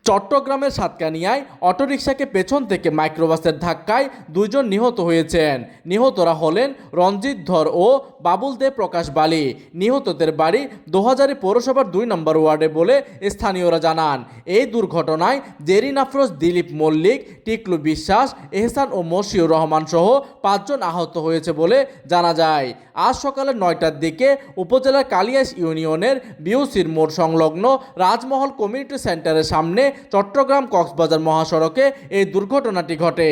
চট্টগ্রামের সাতকানিয়ায় অটোরিকশাকে পেছন থেকে মাইক্রোবাসের ধাক্কায় দুইজন নিহত হয়েছেন। নিহতরা হলেন রঞ্জিত ধর ও বাবুল দে প্রকাশ বালি। নিহতদের বাড়ি দোহাজারী পৌরসভার 2 নম্বর ওয়ার্ডে বলে স্থানীয়রা জানান। এই দুর্ঘটনায় জেরিন আফরোজ, দিলীপ মল্লিক, টিকলু বিশ্বাস, এহসান ও মশিউর রহমান সহ 5 জন আহত হয়েছে বলে জানা যায়। আজ সকালে 9টার দিকে উপজেলার কালিয়াস ইউনিয়নের বিউসির মোড় সংলগ্ন রাজমহল কমিউনিটি সেন্টারের সামনে চট্টগ্রাম কক্সবাজার মহাসড়কে এই দুর্ঘটনাটি ঘটে।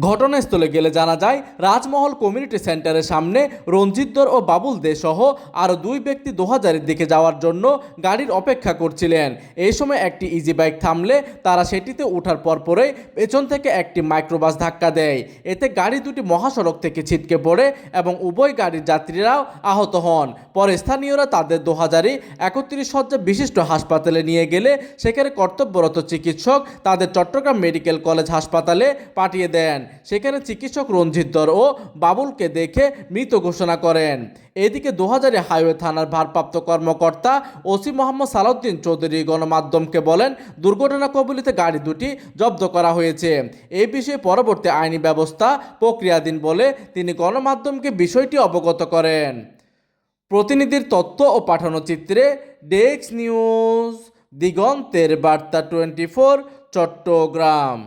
ঘটনাস্থলে গেলে জানা যায়, রাজমহল কমিউনিটি সেন্টারের সামনে রঞ্জিত দর ও বাবুল দে সহ আরও 2 ব্যক্তি দোহাজারির দিকে যাওয়ার জন্য গাড়ির অপেক্ষা করছিলেন। এই সময় একটি ইজি বাইক থামলে তারা সেটিতে ওঠার পরপরই পেছন থেকে একটি মাইক্রোবাস ধাক্কা দেয়। এতে গাড়ি দুটি মহাসড়ক থেকে ছিটকে পড়ে এবং উভয় গাড়ির যাত্রীরাও আহত হন। পরে স্থানীয়রা তাদের দোহাজারি 31 শয্যা বিশিষ্ট হাসপাতালে নিয়ে গেলে সেখানে কর্তব্যরত চিকিৎসক তাদের চট্টগ্রাম মেডিকেল কলেজ হাসপাতালে পাঠিয়ে দেন। সেখানে চিকিৎসক রঞ্জিত দর ও বাবুলকে দেখে মৃত ঘোষণা করেন। এদিকে দোহাজারী হাইওয়ে থানার ভারপ্রাপ্ত কর্মকর্তা ওসি মোহাম্মদ সালাউদ্দিন চৌধুরী গণমাধ্যমকে বলেন, দুর্ঘটনা কবলিত গাড়ি দুটি জব্দ করা হয়েছে। এই বিষয়ে পরবর্তী আইনি ব্যবস্থা প্রক্রিয়াধীন বলে তিনি গণমাধ্যমকে বিষয়টি অবগত করেন। প্রতিনিধির তথ্য ও পাঠানো চিত্রে ডেস্ক নিউজ, দিগন্তের বার্তা 24, চট্টগ্রাম।